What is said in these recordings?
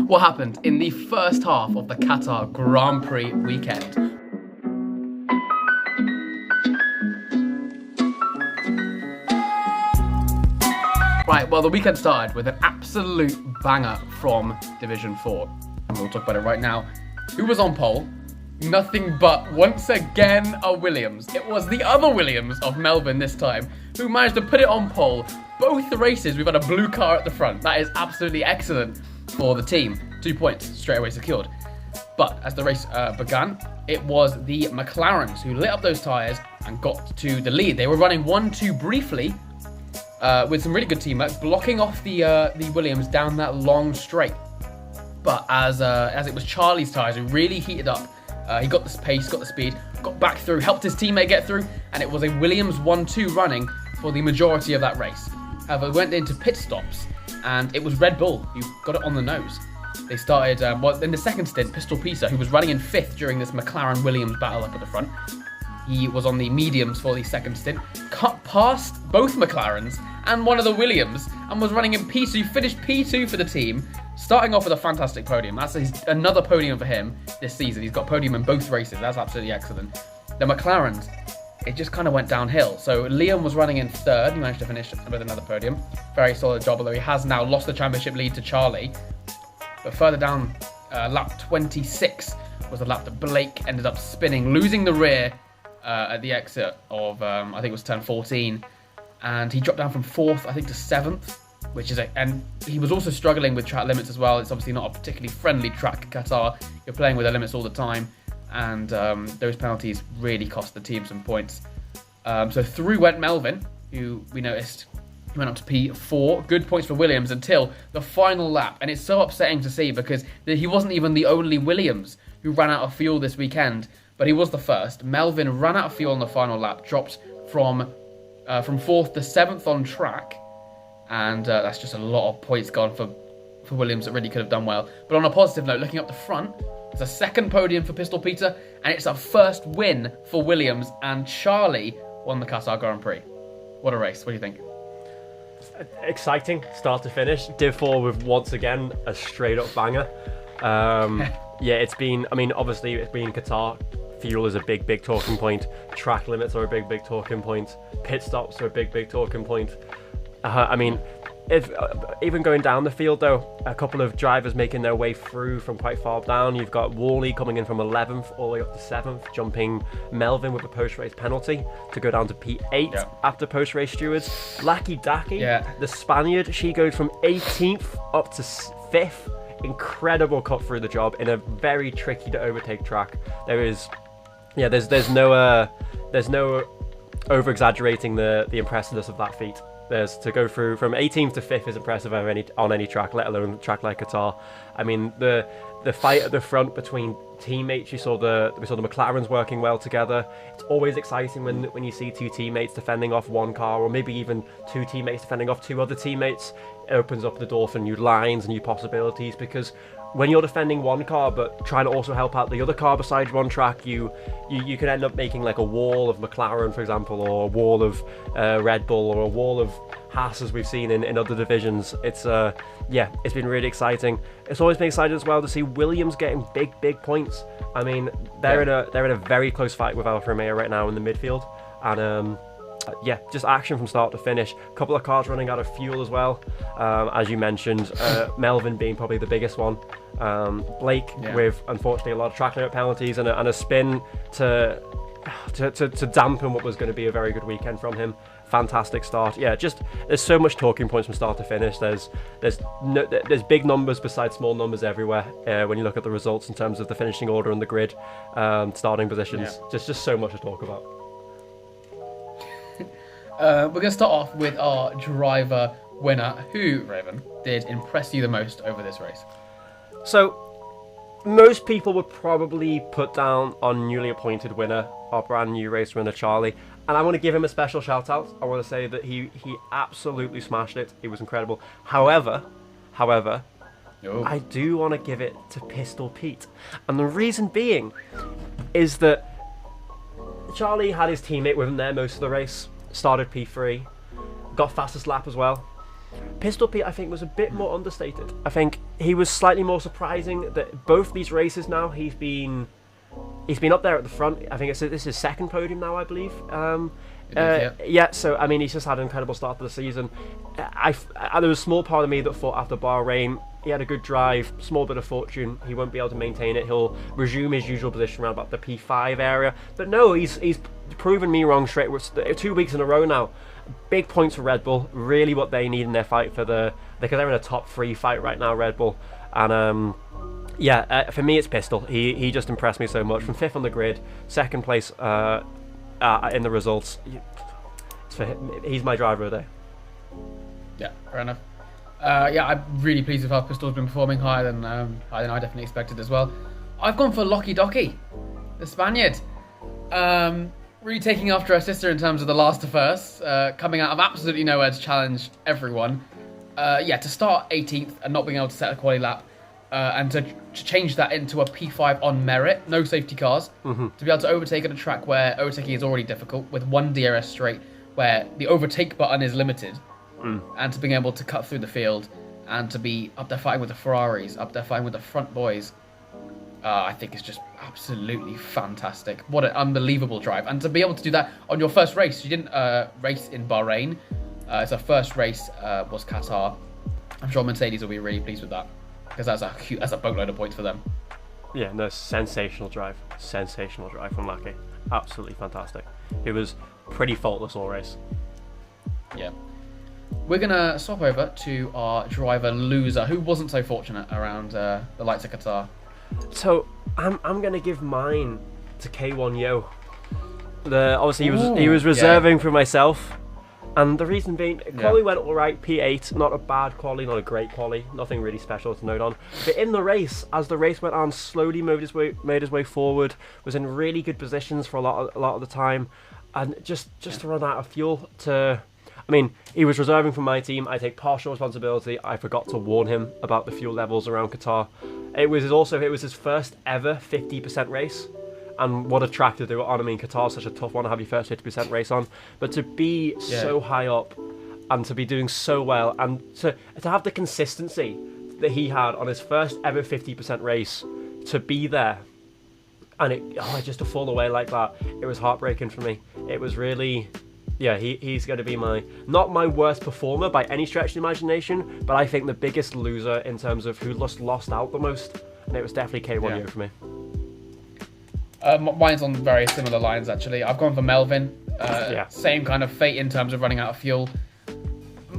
what happened in the first half of the Qatar Grand Prix weekend. Right, well, the weekend started with an absolute banger from Division 4. And we'll talk about it right now. Who was on pole? Nothing but, once again, a Williams. It was the other Williams of Melvin this time, who managed to put it on pole. Both the races, we've had a blue car at the front. That is absolutely excellent for the team. 2 points straight away secured. But as the race began, it was the McLarens who lit up those tyres and got to the lead. They were running 1-2 briefly, with some really good teamwork, blocking off the Williams down that long straight. But as it was Charlie's tyres who really heated up, he got the pace, got the speed, got back through, helped his teammate get through, and it was a Williams 1-2 running for the majority of that race. However, we went into pit stops, and it was Red Bull who got it on the nose. They started, in the second stint, Pistol Pisa, who was running in 5th during this McLaren-Williams battle up at the front. He was on the mediums for the second stint, cut past both McLarens and one of the Williams, and was running in P2. He finished P2 for the team, starting off with a fantastic podium. That's another podium for him this season. He's got podium in both races. That's absolutely excellent. The McLarens, it just kind of went downhill. So Liam was running in 3rd. He managed to finish with another podium. Very solid job, although he has now lost the championship lead to Charlie. But further down, lap 26 was the lap that Blake ended up spinning, losing the rear at the exit of, I think it was turn 14. And he dropped down from 4th, I think, to 7th, which is and he was also struggling with track limits as well. It's obviously not a particularly friendly track, Qatar. You're playing with the limits all the time, and those penalties really cost the team some points. So through went Melvin, who we noticed he went up to P4. Good points for Williams until the final lap, and it's so upsetting to see because he wasn't even the only Williams who ran out of fuel this weekend, but he was the first. Melvin ran out of fuel on the final lap, dropped from 4th to 7th on track, and that's just a lot of points gone for Williams that really could have done well. But on a positive note, looking up the front, there's a second podium for Pistol Pizza, and it's a first win for Williams, and Charlie won the Qatar Grand Prix. What a race. What do you think? Exciting start to finish. Div 4 with once again a straight up banger. Yeah, it's been, obviously it's been Qatar. Fuel is a big talking point. Track limits are a big talking point. Pit stops are a big talking point. If even going down the field though, a couple of drivers making their way through from quite far down. You've got Worley coming in from 11th all the way up to 7th, jumping Melvin with a post-race penalty to go down to P8 after post-race stewards. Lucky Daki, the Spaniard, she goes from 18th up to 5th. Incredible cut through the job in a very tricky to overtake track. There's no over exaggerating the impressiveness of that feat. There's to go through from 18th to 5th is impressive on any track, let alone a track like Qatar. I mean, the fight at the front between teammates, we saw the McLarens working well together. It's always exciting when you see two teammates defending off one car, or maybe even two teammates defending off two other teammates. It opens up the door for new lines and new possibilities, because when you're defending one car but trying to also help out the other car besides one track, you can end up making like a wall of McLaren, for example, or a wall of Red Bull, or a wall of Haas, as we've seen in other divisions. It's been really exciting. It's always been exciting as well to see Williams getting big points. I mean, they're in a very close fight with Alfa Romeo right now in the midfield, and just action from start to finish. A couple of cars running out of fuel as well, as you mentioned. Melvin being probably the biggest one. Blake with, unfortunately, a lot of track limit penalties and a spin to dampen what was going to be a very good weekend from him. Fantastic start. There's so much talking points from start to finish. There's big numbers besides small numbers everywhere when you look at the results in terms of the finishing order and the grid, starting positions. Just so much to talk about. We're going to start off with our driver winner. Who, Raven, did impress you the most over this race? So, most people would probably put down our newly appointed winner, our brand new race winner, Charlie. And I want to give him a special shout out. I want to say that he absolutely smashed it. It was incredible. However, I do want to give it to Pistol Pete. And the reason being is that Charlie had his teammate with him there most of the race. Started P3, got fastest lap as well. Pistol Pete, I think, was a bit more understated. I think he was slightly more surprising that both these races now he's been up there at the front. I think this is his second podium now, I believe. Yeah. So I mean, he's just had an incredible start to the season. There was a small part of me that thought after Bahrain he had a good drive, small bit of fortune, he won't be able to maintain it. He'll resume his usual position around about the P5 area. But no, he's proven me wrong straight. 2 weeks in a row now. Big points for Red Bull. Really, what they need in their fight because they're in a top 3 fight right now, Red Bull. And for me, it's Pistol. He just impressed me so much. From 5th on the grid, 2nd place in the results. It's for him. He's my driver of the day. Yeah, fair enough. I'm really pleased with how Pistol's been performing, higher than I definitely expected as well. I've gone for Loki Doki, the Spaniard. Really taking after her sister in terms of the last to first, coming out of absolutely nowhere to challenge everyone. To start 18th and not being able to set a quali lap, and to change that into a P5 on merit, no safety cars, to be able to overtake at a track where overtaking is already difficult, with one DRS straight, where the overtake button is limited, and to being able to cut through the field, and to be up there fighting with the Ferraris, up there fighting with the front boys, I think it's just absolutely fantastic. What an unbelievable drive. And to be able to do that on your first race. You didn't race in Bahrain. It's our first race was Qatar. I'm sure Mercedes will be really pleased with that, because that's a boatload of points for them. Yeah, no, sensational drive from Lucky. Absolutely fantastic. It was pretty faultless all race. Yeah. We're going to swap over to our driver loser, who wasn't so fortunate around the lights of Qatar. So I'm going to give mine to K1 Yo. Obviously he was reserving for myself, and the reason being, quali went all right, P8, not a bad quali, not a great quali, nothing really special to note on. But in the race, as the race went on, slowly made his way forward, was in really good positions for a lot of the time, and just to run out of fuel to. I mean, he was reserving for my team. I take partial responsibility. I forgot to warn him about the fuel levels around Qatar. It was his first ever 50% race. And what a track to do it on. I mean, Qatar's such a tough one to have your first 50% race on. But to be so high up and to be doing so well and to have the consistency that he had on his first ever 50% race, to be there and just to fall away like that, it was heartbreaking for me. It was really... Yeah, he's going to be not my worst performer by any stretch of the imagination, but I think the biggest loser in terms of who lost out the most, and it was definitely K1 Yo for me. Mine's on very similar lines, actually. I've gone for Melvin. Same kind of fate in terms of running out of fuel.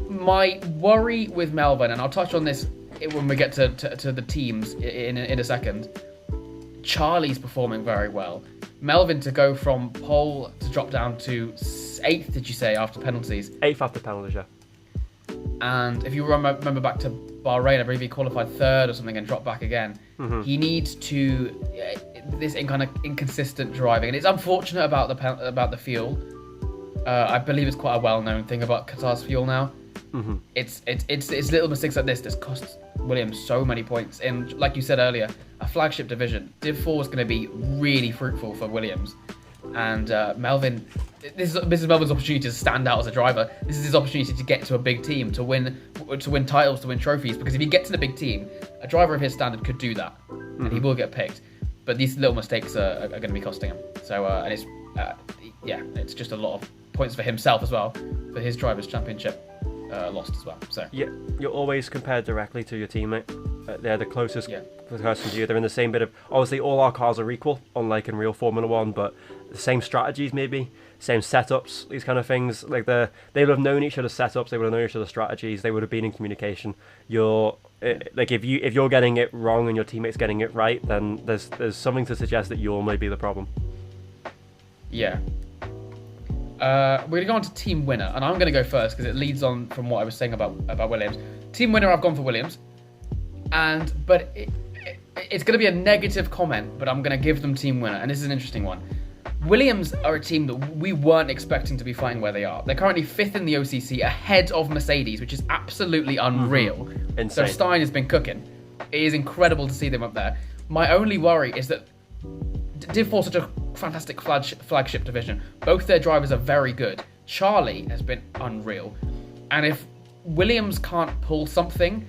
My worry with Melvin, and I'll touch on this when we get to the teams in a second, Charlie's performing very well. Melvin to go from pole to drop down to 8th, did you say, after penalties? 8th after penalties, yeah. And if you remember back to Bahrain, I believe he qualified 3rd or something and dropped back again. He needs to... this kind of inconsistent driving. And it's unfortunate about the fuel. I believe it's quite a well-known thing about Qatar's fuel now. It's little mistakes like this that cost Williams so many points. And like you said earlier, a flagship division, Div 4 is going to be really fruitful for Williams. And Melvin, this is Melvin's opportunity to stand out as a driver. This is his opportunity to get to a big team, to win titles, to win trophies. Because if he gets in a big team, a driver of his standard could do that, and he will get picked. But these little mistakes are going to be costing him. So it's just a lot of points for himself as well, for his drivers' championship lost as well. So yeah, you're always compared directly to your teammate. They're the closest person to you. They're in the same bit of... Obviously, all our cars are equal, unlike in real Formula 1, but the same strategies maybe, same setups, these kind of things. Like they would have known each other's setups, they would have known each other's strategies, they would have been in communication. If you're getting it wrong and your teammate's getting it right, then there's something to suggest that you're maybe the problem. Yeah. We're going to go on to team winner, and I'm going to go first because it leads on from what I was saying about Williams. Team winner, I've gone for Williams, but it's going to be a negative comment, but I'm going to give them team winner, and this is an interesting one. Williams are a team that we weren't expecting to be fighting where they are. They're currently 5th in the OCC, ahead of Mercedes, which is absolutely unreal. Insane. So Stein has been cooking. It is incredible to see them up there. My only worry is that Div 4 such a fantastic flagship division. Both their drivers are very good. Charlie has been unreal. And if Williams can't pull something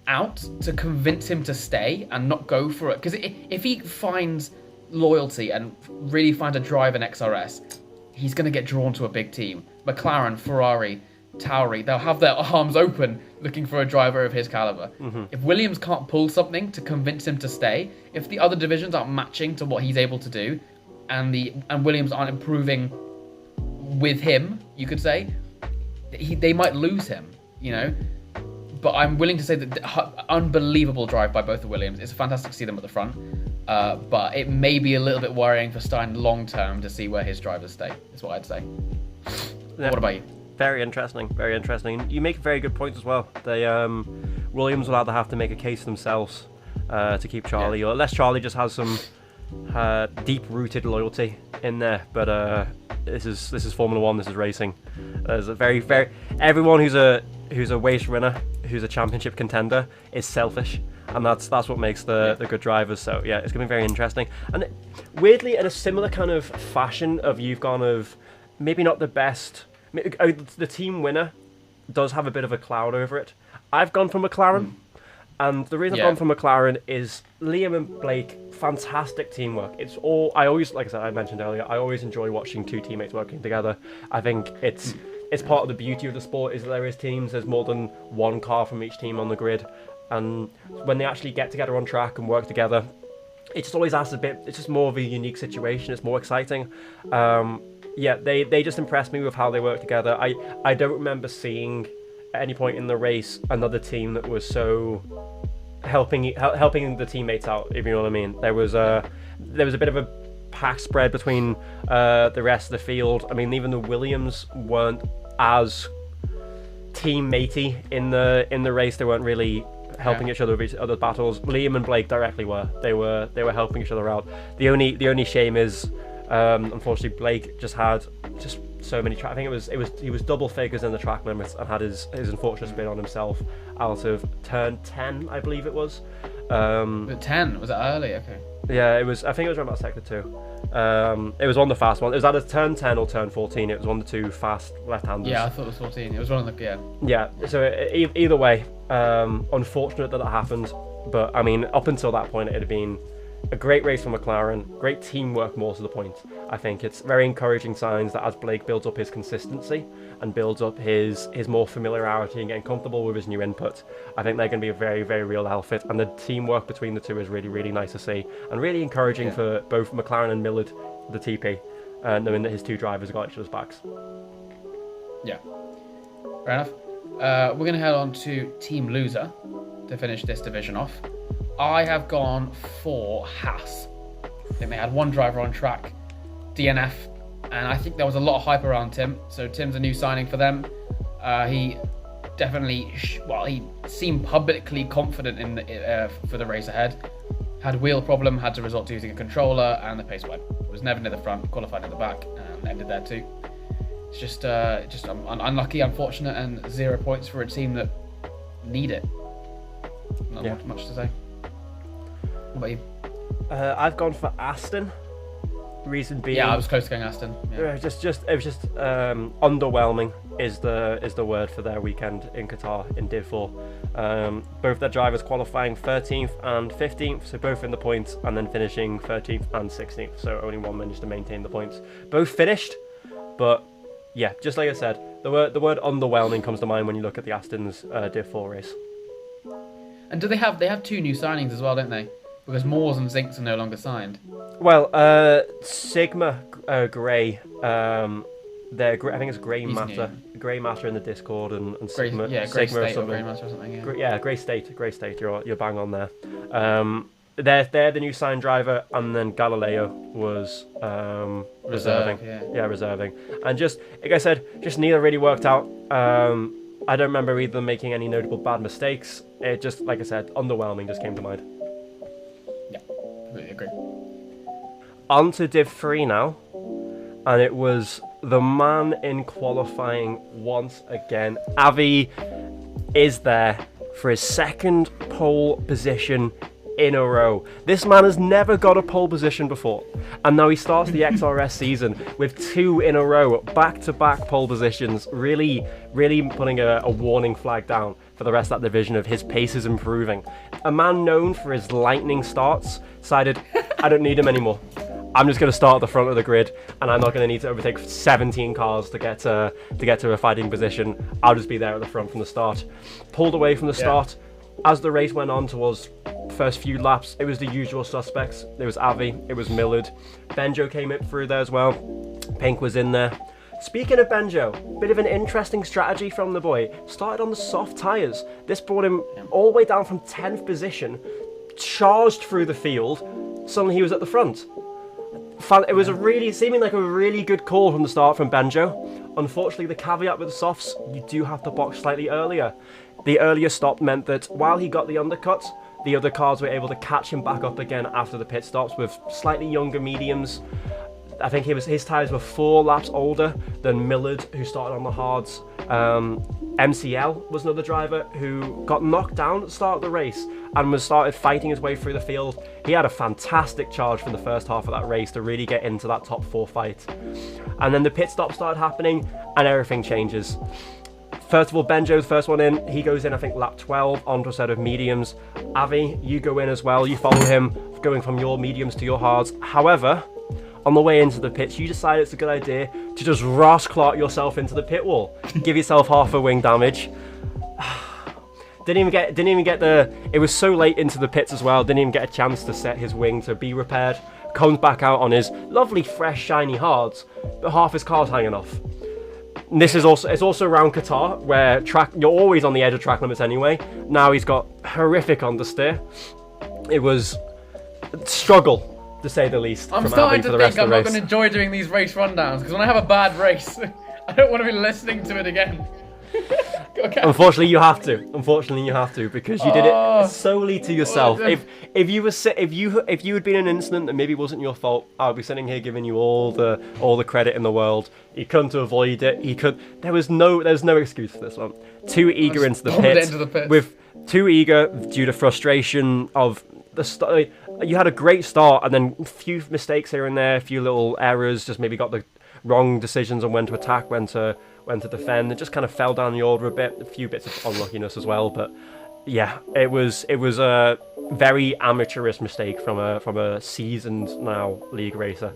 out to convince him to stay and not go for it, because if he finds loyalty and really finds a drive in XRS, he's going to get drawn to a big team. McLaren, Ferrari, Tauri, they'll have their arms open looking for a driver of his caliber. If Williams can't pull something to convince him to stay, if the other divisions aren't matching to what he's able to do, and Williams aren't improving with him, you could say, they might lose him, you know. But I'm willing to say that unbelievable drive by both the Williams. It's fantastic to see them at the front, but it may be a little bit worrying for Stein long term to see where his drivers stay. Is what I'd say. Yeah. What about you? Very interesting, very interesting. You make very good points as well. They Williams will either have to make a case themselves to keep Charlie, or unless Charlie just has some deep-rooted loyalty in there. But this is Formula One. This is racing. There's a very everyone who's a race winner, who's a championship contender, is selfish, and that's what makes the good drivers. So yeah, it's gonna be very interesting. And weirdly, in a similar kind of fashion of you've gone of maybe not the best. The team winner does have a bit of a cloud over it. I've gone for McLaren, and the reason I've gone for McLaren is Liam and Blake, fantastic teamwork. It's all like I said, I mentioned earlier, I always enjoy watching two teammates working together. I think it's part of the beauty of the sport is that there is teams. There's more than one car from each team on the grid, and when they actually get together on track and work together, it just always adds a bit. It's just more of a unique situation. It's more exciting. Yeah, they just impressed me with how they work together. I don't remember seeing at any point in the race another team that was so helping the teammates out, if you know what I mean. There was a bit of a pack spread between the rest of the field. I mean, even the Williams weren't as teammatey in the race. They weren't really helping each other with each other's battles. Liam and Blake directly were. They were helping each other out. The only shame is, unfortunately, Blake just had so many I think he was double figures in the track limits and had his unfortunate spin on himself out of turn 10, I believe it was. 10 was it early? Okay. Yeah, it was. I think it was around about sector 2. It was on the fast one. It was either turn 10 or turn 14. It was one of the two fast left-handers. Yeah, I thought it was 14. It was one of the Yeah. So either way, unfortunate that happened. But I mean, up until that point, it had been a great race for McLaren, great teamwork more to the point. I think it's very encouraging signs that as Blake builds up his consistency and builds up his more familiarity and getting comfortable with his new input, I think they're going to be a very, very real outfit, and the teamwork between the two is really, really nice to see, and really encouraging for both McLaren and Millard, the TP, knowing that his two drivers have got each other's backs. Yeah, fair enough. We're going to head on to Team Loser to finish this division off. I have gone for Haas. I think they had one driver on track, DNF, and I think there was a lot of hype around Tim. So Tim's a new signing for them. He definitely, he seemed publicly confident for the race ahead. Had a wheel problem, had to resort to using a controller, and the pace went. Was never near the front, qualified in the back, and ended there too. It's just unlucky, unfortunate, and 0 points for a team that need it. Not much to say. What about you? I've gone for Aston. Reason being, I was close to going Aston. Yeah. It was just underwhelming is the word for their weekend in Qatar in Div 4. Both their drivers qualifying 13th and 15th, so both in the points, and then finishing 13th and 16th. So only one managed to maintain the points. Both finished, but yeah, just like I said, the word underwhelming comes to mind when you look at the Aston's Div 4 race. And they have two new signings as well, don't they? Because Moores and Zinks are no longer signed. Well, Sigma Grey, I think it's Grey Matter. Grey Matter in the Discord and Sigma. Grey Sigma State or Grey Matter or something. Grey State. You're bang on there. They're the new signed driver, and then Galileo was reserving. Reserving. And just like I said, just neither really worked out. I don't remember either making any notable bad mistakes. It just, like I said, underwhelming just came to mind. Yeah, completely agree. On to Div 3 now, and it was the man in qualifying once again. Avi is there for his second pole position in a row. This man has never got a pole position before, and now he starts the XRS season with 2 in a row, back-to-back pole positions, really putting a warning flag down for the rest of that division of his pace is improving. A man known for his lightning starts decided, I don't need him anymore. I'm just going to start at the front of the grid, and I'm not going to need to overtake 17 cars to get to a fighting position. I'll just be there at the front from the start. Pulled away from the start. As the race went on towards first few laps, it was the usual suspects. It was Avi, it was Millard. Benjo came up through there as well. Pink was in there. Speaking of Benjo, bit of an interesting strategy from the boy. Started on the soft tyres. This brought him all the way down from 10th position, charged through the field. Suddenly he was at the front. It was seeming like a really good call from the start from Benjo. Unfortunately, the caveat with the softs, you do have to box slightly earlier. The earlier stop meant that while he got the undercut, the other cars were able to catch him back up again after the pit stops with slightly younger mediums. I think his tyres were 4 laps older than Millard, who started on the hards. MCL was another driver who got knocked down at the start of the race and started fighting his way through the field. He had a fantastic charge from the first half of that race to really get into that top 4 fight. And then the pit stop started happening and everything changes. First of all, Benjo's first one in. He goes in, I think, lap 12 onto a set of mediums. Avi, you go in as well. You follow him, going from your mediums to your hards. However, on the way into the pits, you decide it's a good idea to just Ross Clark yourself into the pit wall. Give yourself half a wing damage. Didn't even get the. It was so late into the pits as well. Didn't even get a chance to set his wing to be repaired. Comes back out on his lovely, fresh, shiny hards, but half his car's hanging off. And this is also around Qatar, where you're always on the edge of track limits anyway. Now he's got horrific understeer. It was a struggle, to say the least. I'm starting to think I'm not going to enjoy doing these race rundowns, because when I have a bad race, I don't want to be listening to it again. Okay. Unfortunately, you have to, because you did it solely to yourself. If you had been in an incident that maybe wasn't your fault, I'd be sitting here giving you all the credit in the world. You couldn't avoid it. There was no excuse for this one. Too eager into the pit. With too eager due to frustration of the start. You had a great start, and then a few mistakes here and there, a few little errors. Just maybe got the wrong decisions on when to attack, when to defend. It just kind of fell down the order a bit. A few bits of unluckiness as well, but yeah, it was a very amateurish mistake from a seasoned now league racer,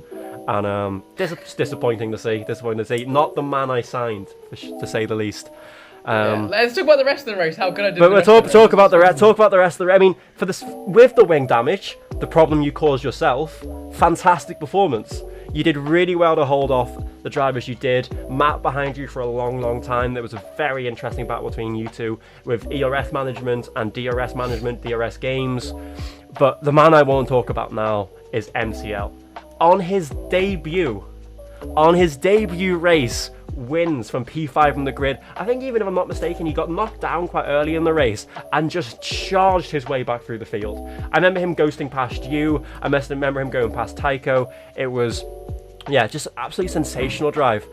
and disappointing to see. Not the man I signed, to say the least. Let's talk about the rest of the race. How good I did. But we'll talk about the rest of the race. I mean, with the wing damage, the problem you caused yourself. Fantastic performance. You did really well to hold off the drivers you did. Matt behind you for a long, long time. There was a very interesting battle between you two with ERF management and DRS management, DRS games. But the man I want to talk about now is MCL. On his debut race, wins from P5 on the grid. I think, even if I'm not mistaken, he got knocked down quite early in the race and just charged his way back through the field. I remember him ghosting past you. I remember him going past Tycho. It was, just absolutely sensational drive.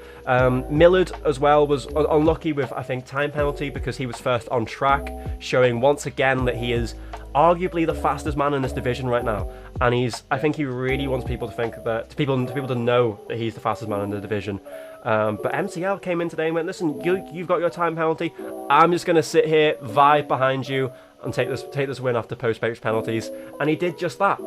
Millard as well was unlucky with, I think, time penalty because he was first on track, showing once again that he is arguably the fastest man in this division right now, and I think he really wants people to think that people to know that he's the fastest man in the division. But MCL came in today and went, listen, you've got your time penalty. I'm just going to sit here, vibe behind you, and take this win after post-race penalties, and he did just that.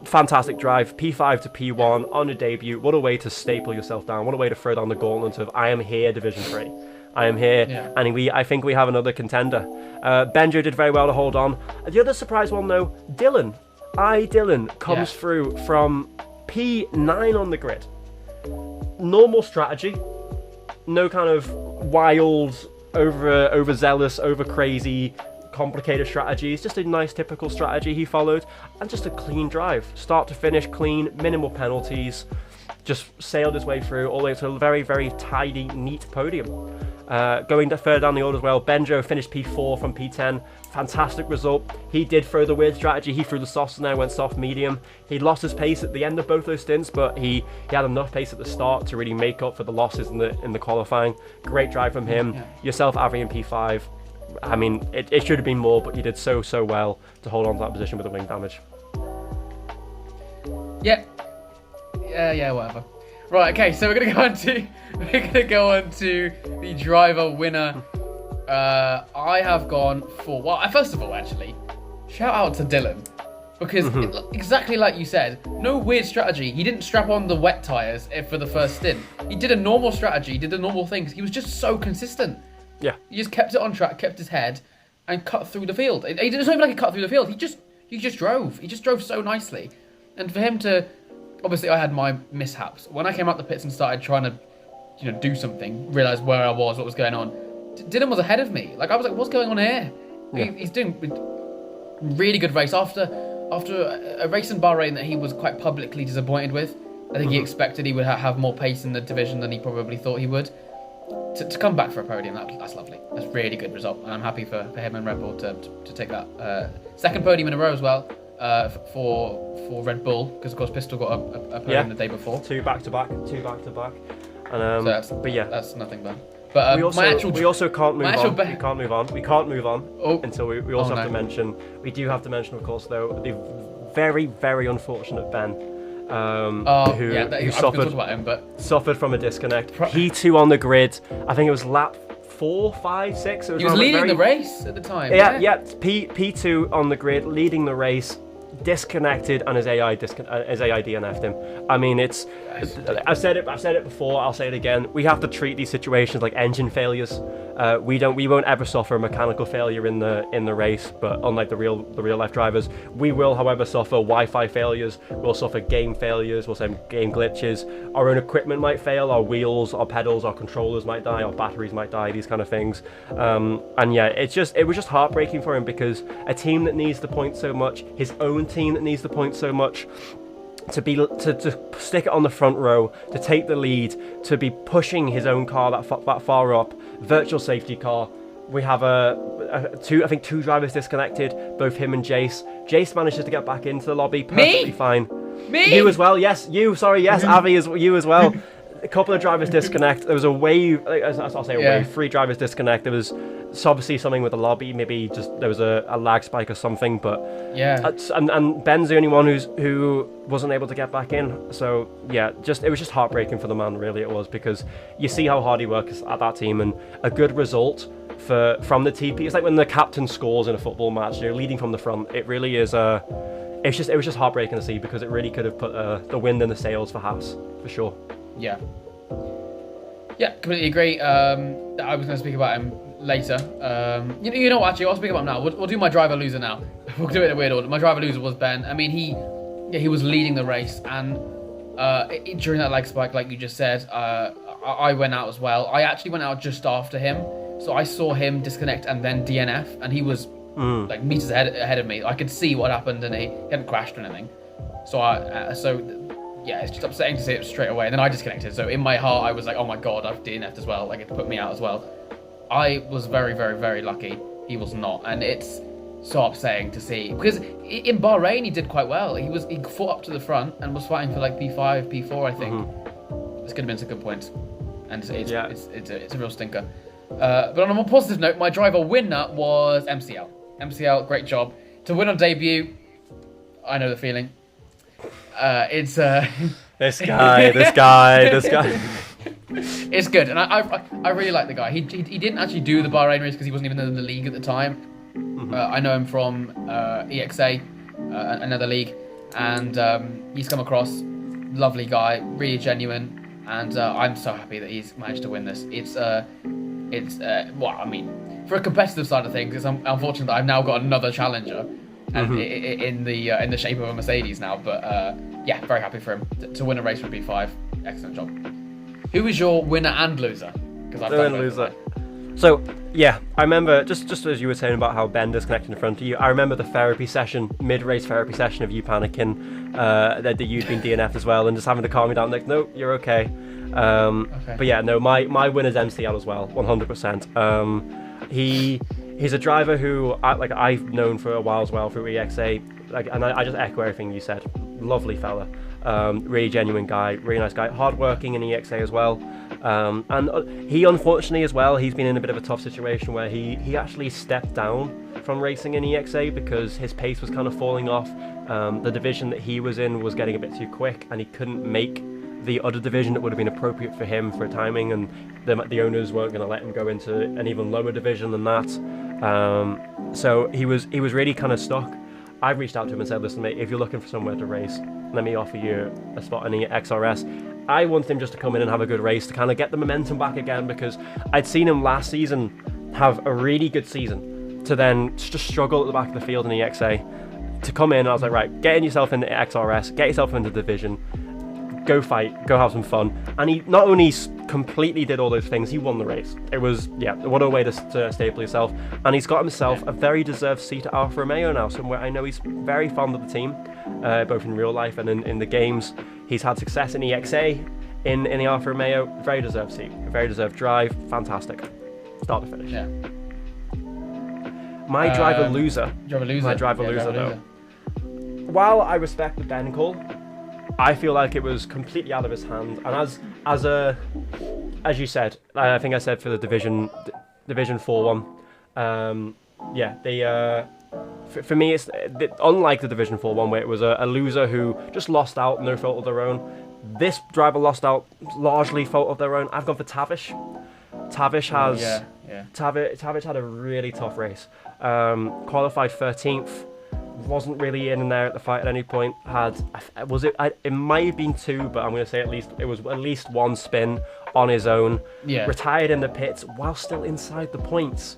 Fantastic drive, P5 to P1 on a debut. What a way to staple yourself down. What a way to throw down the gauntlet of I am here, Division 3. I am here, and I think we have another contender. Benjo did very well to hold on. The other surprise one, though, Dylan comes through from P9 on the grid. Normal strategy, no kind of wild, overzealous, over crazy, complicated strategies. Just a nice typical strategy he followed, and just a clean drive, start to finish clean, minimal penalties. Just sailed his way through all the way to a very, very tidy, neat podium. Going further down the order as well, Benjo finished P4 from P10. Fantastic result. He did throw the weird strategy. He threw the softs in there, went soft medium. He lost his pace at the end of both those stints, but he had enough pace at the start to really make up for the losses in the qualifying. Great drive from him. Yourself, Avi, in P5. I mean, it should have been more, but he did so well to hold on to that position with the wing damage. Yeah. Yeah, whatever. Right, okay, so we're gonna go on to the driver winner. I have gone for, well, first of all, actually, shout out to Dylan. Because exactly like you said, no weird strategy. He didn't strap on the wet tyres for the first stint. He did a normal strategy, he did the normal things. He was just so consistent. Yeah. He just kept it on track, kept his head, and cut through the field. It was not even like he cut through the field. He just drove. He just drove so nicely. And for him to, obviously, I had my mishaps. When I came out the pits and started trying to, do something, realise where I was, what was going on, Dylan was ahead of me. Like, I was like, what's going on here? Yeah. He's doing a really good race after a race in Bahrain that he was quite publicly disappointed with. I think he expected he would have more pace in the division than he probably thought he would. To come back for a podium, that's lovely. That's a really good result, and I'm happy for him and Red Bull to take that second podium in a row as well for Red Bull, because of course Pistol got a podium the day before. Two back to back. And, that's nothing bad. But we also can't move on. We can't move on until we also have to mention. We do have to mention, of course, though, the very, very unfortunate Ben, who suffered from a disconnect. P2 on the grid. I think it was lap 4, 5, 6. He was leading the race at the time. Yeah. P2 on the grid, leading the race. Disconnected, and his AI DNF'd him. I mean, I've said it before, I'll say it again. We have to treat these situations like engine failures. We won't ever suffer a mechanical failure in the race, but unlike the real life drivers, we will, however, suffer Wi-Fi failures. We'll suffer game failures. We'll say game glitches. Our own equipment might fail. Our wheels, our pedals, our controllers might die. Our batteries might die. These kind of things. And yeah, it was just heartbreaking for him, because a team that needs the points so much, his own team that needs the points so much, to stick it on the front row, to take the lead, to be pushing his own car that far up, virtual safety car. We have two drivers disconnected, both him and Jace. Jace manages to get back into the lobby perfectly fine. Me? You as well, yes. You, sorry, yes. Avi, you as well. A couple of drivers disconnect. There was a wave, I'll say wave, 3 drivers disconnect. There was obviously something with the lobby, maybe just there was a lag spike or something, but yeah. And Ben's the only one who wasn't able to get back in. So yeah, it was just heartbreaking for the man, really it was, because you see how hard he works at that team, and a good result from the TP. It's like when the captain scores in a football match, you're leading from the front. It really is it was just heartbreaking to see, because it really could have put the wind in the sails for Haas, for sure. Yeah, completely agree. I was going to speak about him later. You know what, actually, I'll speak about him now. We'll do my driver loser now. We'll do it in a weird order. My driver loser was Ben. I mean, he was leading the race, and during that lag spike, like you just said, I went out as well. I actually went out just after him, so I saw him disconnect and then DNF, and he was like meters ahead of me. I could see what happened, and he hadn't crashed or anything. Yeah, it's just upsetting to see it straight away. And then I disconnected. So in my heart, I was like, oh my God, I've DNF'd as well. Like, it put me out as well. I was very, very, very lucky. He was not. And it's so upsetting to see. Because in Bahrain, he did quite well. He fought up to the front and was fighting for like P5, P4, I think. This could have been some good points. And it's a real stinker. But on a more positive note, my driver winner was MCL. MCL, great job. To win on debut, I know the feeling. It's this guy. It's good, and I really like the guy. He didn't actually do the Bahrain race because he wasn't even in the league at the time. I know him from EXA, another league, and he's come across lovely guy, really genuine, and I'm so happy that he's managed to win this. It's well, I mean, for a competitive side of things, it's unfortunate that I've now got another challenger. And in the shape of a Mercedes now, but yeah, very happy for him to win a race with B5. Excellent job. Who is your winner and loser? Because I've done loser. So yeah, I remember just as you were saying about how Ben disconnected in front of you. I remember the mid-race therapy session of you panicking that you'd been DNF as well, and just having to calm me down. Like, no, you're okay. Okay. But yeah, no, my winner's MCL as well, 100%. He's a driver who I've known for a while as well through EXA, and I just echo everything you said. Lovely fella, really genuine guy, really nice guy, hardworking in EXA as well. And he, unfortunately, as well, he's been in a bit of a tough situation where he actually stepped down from racing in EXA because his pace was kind of falling off. The division that he was in was getting a bit too quick, and he couldn't make the other division that would have been appropriate for him for timing, and the owners weren't going to let him go into an even lower division than that. So he was really kind of stuck. I reached out to him and said, listen mate, if you're looking for somewhere to race, let me offer you a spot in the XRS. I wanted him just to come in and have a good race to kind of get the momentum back again, because I'd seen him last season have a really good season to then just struggle at the back of the field in the EXA. To come in, I was like, right, getting yourself into XRS, get yourself into the division, go fight, go have some fun. And he not only completely did all those things, he won the race. It was, what a way to staple yourself. And he's got himself a very deserved seat at Alfa Romeo now, somewhere I know he's very fond of the team, both in real life and in the games. He's had success in EXA, in the Alfa Romeo, very deserved seat, very deserved drive, fantastic. Start to finish. Yeah. My driver loser. My driver loser, though. While I respect the Ben call, I feel like it was completely out of his hand, and as you said, I think I said for the Division 4 one, for me it's unlike the Division 4 one where it was a loser who just lost out, no fault of their own. This driver lost out largely fault of their own. I've gone for Tavish. Tavish has Tavish had a really tough race. Qualified 13th. Wasn't really in there at the fight at any point. It might have been 2, but I'm going to say it was at least 1 spin on his own. Yeah. Retired in the pits while still inside the points.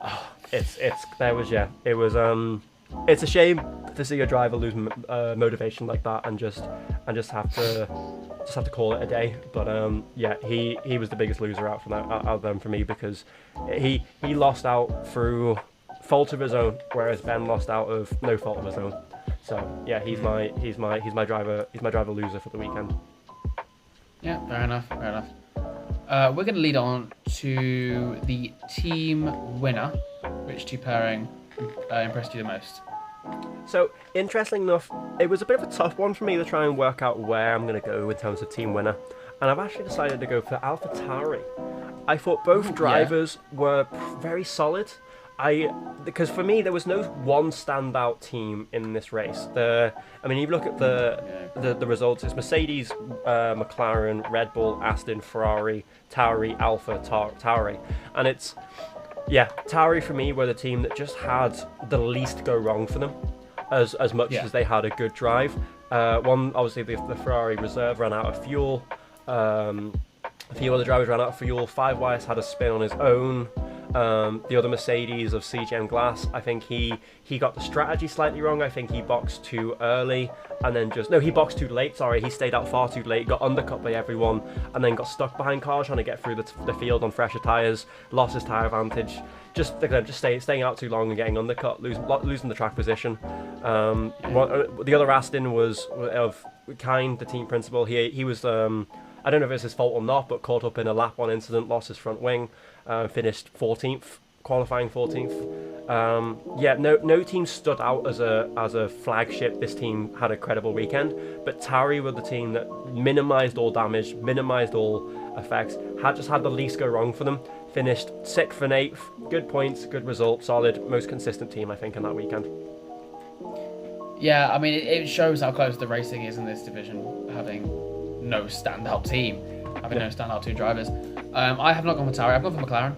Oh, it's a shame to see a driver lose motivation like that and just have to call it a day. But he was the biggest loser out of them for me, because he lost out through fault of his own, whereas Ben lost out of no fault of his own. So yeah, he's my driver loser for the weekend. Yeah, fair enough. We're going to lead on to the team winner. Which two pairing impressed you the most? So, interesting enough, it was a bit of a tough one for me to try and work out where I'm going to go in terms of team winner, and I've actually decided to go for AlphaTauri. I thought both drivers were very solid. Because for me there was no one standout team in this race. You look at the results. It's Mercedes, McLaren, Red Bull, Aston, Ferrari, Tauri, Alpha, Tauri, and it's Tauri for me were the team that just had the least go wrong for them, as much as they had a good drive. One, obviously the Ferrari reserve ran out of fuel. A few other drivers ran out of fuel. Five Wires had a spin on his own. The other Mercedes of CGM Glass, I think he got the strategy slightly wrong. I think he boxed too early and then he boxed too late. Sorry, he stayed out far too late, got undercut by everyone, and then got stuck behind cars trying to get through the field on fresher tyres, lost his tyre advantage, just staying out too long and getting undercut, losing the track position. The other Aston was of Kind, the team principal. He was I don't know if it's his fault or not, but caught up in a lap 1 incident, lost his front wing. Finished 14th, qualifying 14th. No team stood out as a flagship. This team had a credible weekend, but Tauri were the team that minimised all damage, minimised all effects, had the least go wrong for them. Finished 6th and 8th, good points, good result, solid, most consistent team I think in that weekend. Yeah, I mean it shows how close the racing is in this division, having no standout team, having no standout 2 drivers. I have not gone for Tauri, I've gone for McLaren.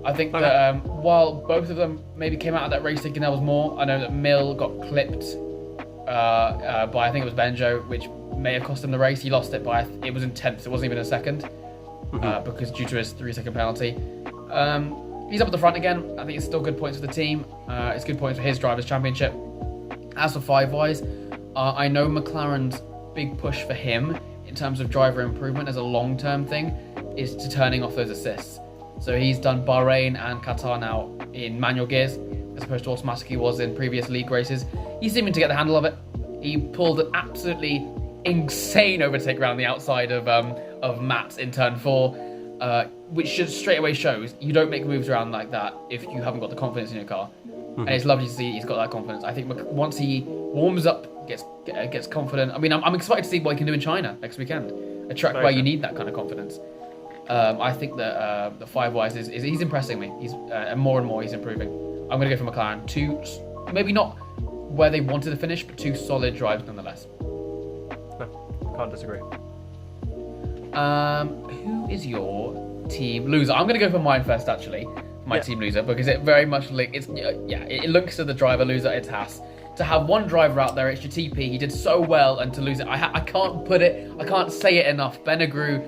I think that while both of them maybe came out of that race thinking there was more, I know that Mill got clipped by, I think it was Benjo, which may have cost him the race. He lost it by, it was in 10th, it wasn't even a second, because due to his 3-second penalty. He's up at the front again. I think it's still good points for the team. It's good points for his Drivers' Championship. As for Five Wise, I know McLaren's big push for him in terms of driver improvement as a long-term thing is to turning off those assists. So he's done Bahrain and Qatar now in manual gears, as opposed to automatic he was in previous league races. He's seeming to get the handle of it. He pulled an absolutely insane overtake around the outside of Matt in turn 4, which just straight away shows you don't make moves around like that if you haven't got the confidence in your car. And it's lovely to see he's got that confidence. I think once he warms up, gets confident. I mean, I'm excited to see what he can do in China next weekend, a track where you need that kind of confidence. I think that the Five Wise is he's impressing me. He's and more he's improving. I'm going to go for McLaren. Two, maybe not where they wanted to finish, but two solid drives nonetheless. No, can't disagree. Who is your team loser? I'm going to go for mine first, actually. My team loser, because it very much it links to the driver loser. It's Haas. To have one driver out there, it's your TP. He did so well, and to lose it, I can't say it enough. Benegru,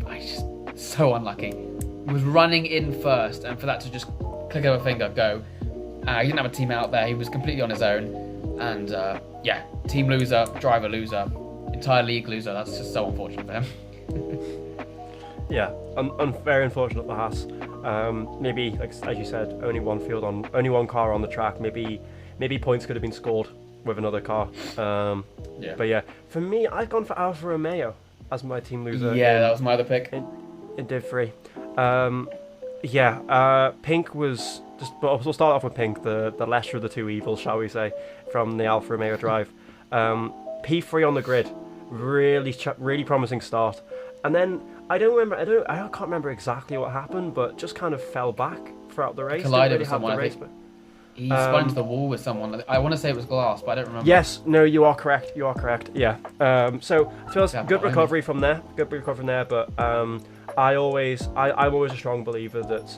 just so unlucky. He was running in first, and for that to just click of a finger, go. He didn't have a team out there. He was completely on his own, and team loser, driver loser, entire league loser. That's just so unfortunate for him. Yeah, very unfortunate for Haas. Maybe, like, as you said, only one car on the track. Maybe points could have been scored with another car. But yeah, for me, I've gone for Alfa Romeo as my team loser. Yeah, that was my other pick. In Div 3. Pink was just. But we'll start off with Pink, the lesser of the two evils, shall we say, from the Alfa Romeo drive. P3 on the grid, really promising start, and then I can't remember exactly what happened, but just kind of fell back throughout the race. Collided with someone. I think he spun into the wall with someone. I want to say it was glass, but I don't remember. Yes, no, you are correct. Yeah. So good recovery from there. But I'm always a strong believer that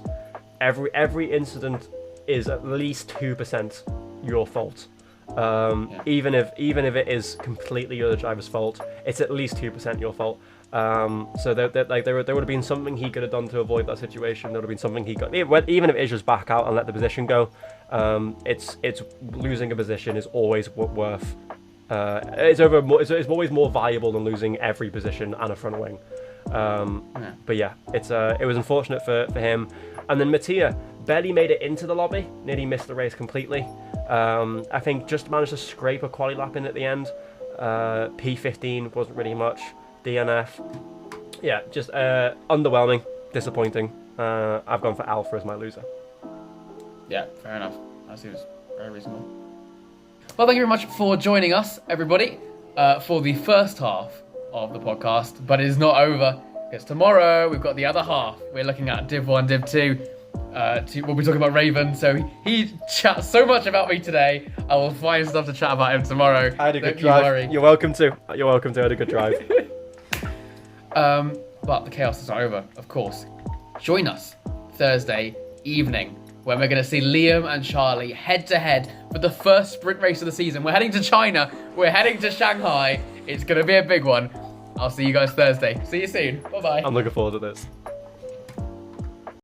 every incident is at least 2% your fault. Even if it is completely the other driver's fault, it's at least 2% your fault. So there would have been something he could have done to avoid that situation. There would have been something he got, even if it is just back out and let the position go. It's losing a position is always worth. It's always more valuable than losing every position and a front wing. But yeah, it was unfortunate for him. And then Mattia barely made it into the lobby, nearly missed the race completely. I think just managed to scrape a quali lap in at the end. P15 wasn't really much. DNF. Yeah, just underwhelming, disappointing. I've gone for Alfa as my loser. Yeah, fair enough. That seems very reasonable. Well, thank you very much for joining us, everybody, for the first half of the podcast. But it is not over, because tomorrow we've got the other half. We're looking at Div 1, Div 2. We'll be talking about Raven, so he chats so much about me today. I will find stuff to chat about him tomorrow. I had a good drive. You're welcome to. I had a good drive. But the chaos is not over, of course. Join us Thursday evening, when we're going to see Liam and Charlie head-to-head for the first sprint race of the season. We're heading to China. We're heading to Shanghai. It's going to be a big one. I'll see you guys Thursday. See you soon. Bye-bye. I'm looking forward to this.